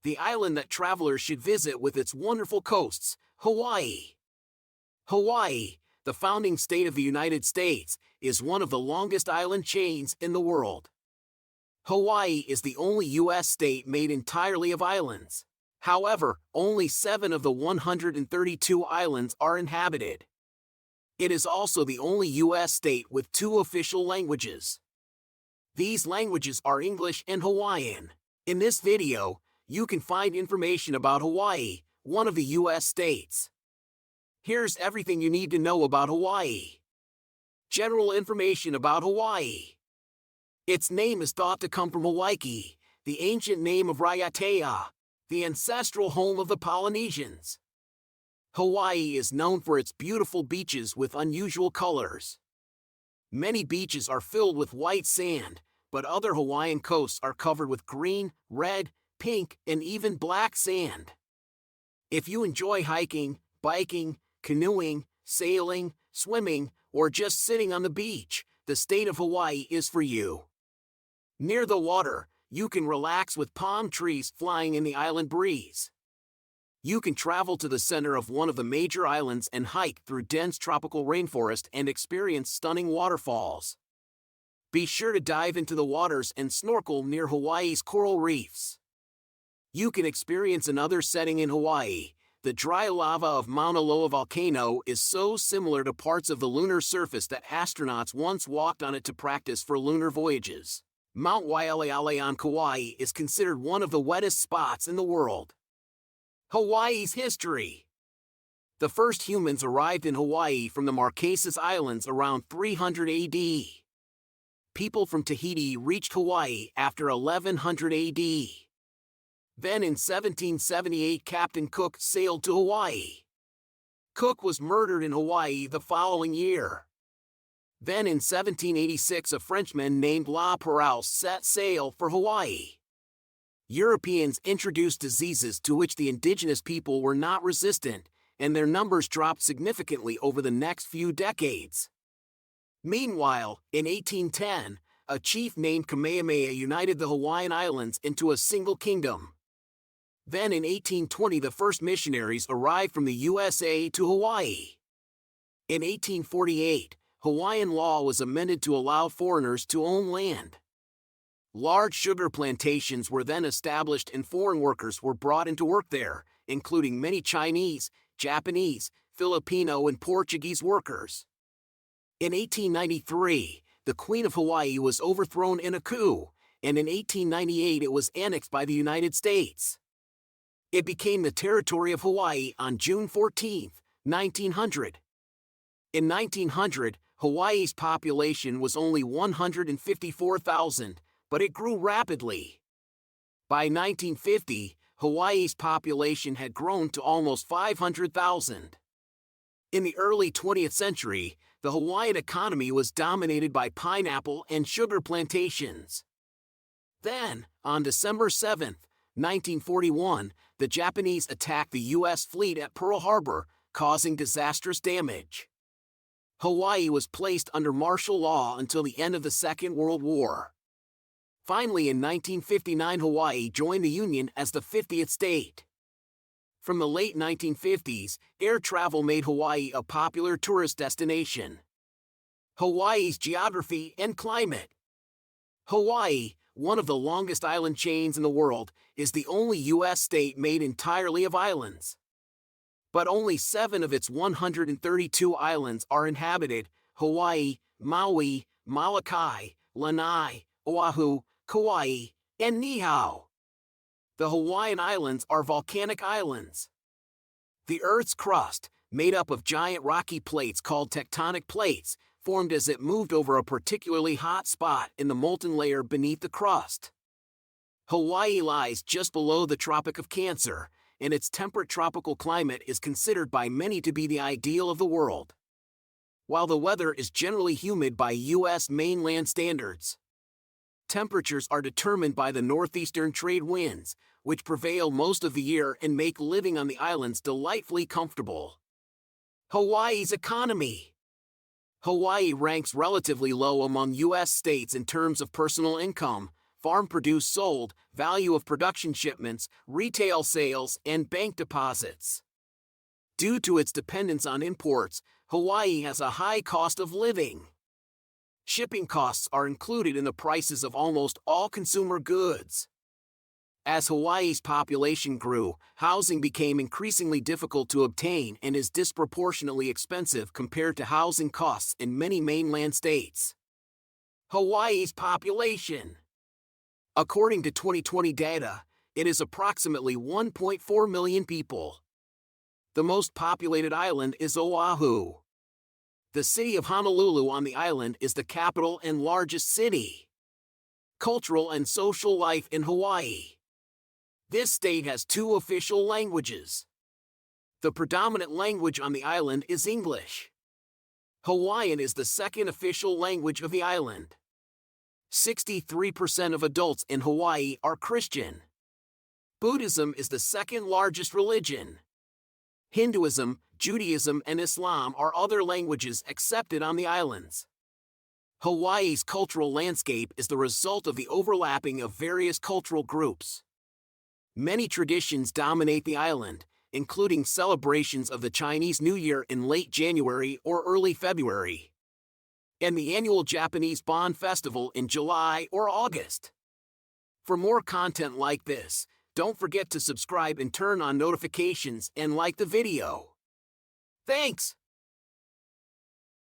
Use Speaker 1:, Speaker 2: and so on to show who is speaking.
Speaker 1: The island that travelers should visit with its wonderful coasts, Hawaii. Hawaii, the founding state of the United States, is one of the longest island chains in the world. Hawaii is the only U.S. state made entirely of islands. However, only 7 of the 132 islands are inhabited. It is also the only U.S. state with 2 official languages. These languages are English and Hawaiian. In this video, you can find information about Hawaii, one of the U.S. states. Here's everything you need to know about Hawaii. General information about Hawaii. Its name is thought to come from Waikiki, the ancient name of Raiatea, the ancestral home of the Polynesians. Hawaii is known for its beautiful beaches with unusual colors. Many beaches are filled with white sand, but other Hawaiian coasts are covered with green, red, pink, and even black sand. If you enjoy hiking, biking, canoeing, sailing, swimming, or just sitting on the beach, the state of Hawaii is for you. Near the water, you can relax with palm trees flying in the island breeze. You can travel to the center of one of the major islands and hike through dense tropical rainforest and experience stunning waterfalls. Be sure to dive into the waters and snorkel near Hawaii's coral reefs. You can experience another setting in Hawaii. The dry lava of Mauna Loa volcano is so similar to parts of the lunar surface that astronauts once walked on it to practice for lunar voyages. Mount Waialeale on Kauai is considered one of the wettest spots in the world. Hawaii's history. The first humans arrived in Hawaii from the Marquesas Islands around 300 AD. People from Tahiti reached Hawaii after 1100 AD. Then in 1778 Captain Cook sailed to Hawaii. Cook was murdered in Hawaii the following year. Then in 1786 a Frenchman named La Perouse set sail for Hawaii. Europeans introduced diseases to which the indigenous people were not resistant, and their numbers dropped significantly over the next few decades. Meanwhile, in 1810, a chief named Kamehameha united the Hawaiian Islands into a single kingdom. Then in 1820 the first missionaries arrived from the USA to Hawaii. In 1848, Hawaiian law was amended to allow foreigners to own land. Large sugar plantations were then established and foreign workers were brought into work there, including many Chinese, Japanese, Filipino and Portuguese workers. In 1893, the Queen of Hawaii was overthrown in a coup, and in 1898 it was annexed by the United States. It became the territory of Hawaii on June 14, 1900. In 1900, Hawaii's population was only 154,000, but it grew rapidly. By 1950, Hawaii's population had grown to almost 500,000. In the early 20th century, the Hawaiian economy was dominated by pineapple and sugar plantations. Then, on December 7, 1941, the Japanese attacked the U.S. fleet at Pearl Harbor, causing disastrous damage. Hawaii was placed under martial law until the end of the Second World War. Finally, in 1959, Hawaii joined the Union as the 50th state. From the late 1950s, air travel made Hawaii a popular tourist destination. Hawaii's geography and climate. Hawaii, one of the longest island chains in the world, is the only U.S. state made entirely of islands. But only 7 of its 132 islands are inhabited: Hawaii, Maui, Molokai, Lanai, Oahu, Kauai, and Niihau. The Hawaiian Islands are volcanic islands. The Earth's crust, made up of giant rocky plates called tectonic plates, formed as it moved over a particularly hot spot in the molten layer beneath the crust. Hawaii lies just below the Tropic of Cancer, and its temperate tropical climate is considered by many to be the ideal of the world. While the weather is generally humid by U.S. mainland standards, temperatures are determined by the northeastern trade winds, which prevail most of the year and make living on the islands delightfully comfortable. Hawaii's economy. Hawaii ranks relatively low among U.S. states in terms of personal income, farm produce sold, value of production shipments, retail sales, and bank deposits. Due to its dependence on imports, Hawaii has a high cost of living. Shipping costs are included in the prices of almost all consumer goods. As Hawaii's population grew, housing became increasingly difficult to obtain and is disproportionately expensive compared to housing costs in many mainland states. Hawaii's population. According to 2020 data, it is approximately 1.4 million people. The most populated island is Oahu. The city of Honolulu on the island is the capital and largest city. Cultural and social life in Hawaii. This state has 2 official languages. The predominant language on the island is English. Hawaiian is the second official language of the island. 63% of adults in Hawaii are Christian. Buddhism is the second largest religion. Hinduism, Judaism, and Islam are other languages accepted on the islands. Hawaii's cultural landscape is the result of the overlapping of various cultural groups. Many traditions dominate the island, including celebrations of the Chinese New Year in late January or early February, and the annual Japanese Bon Festival in July or August. For more content like this, don't forget to subscribe and turn on notifications and like the video. Thanks!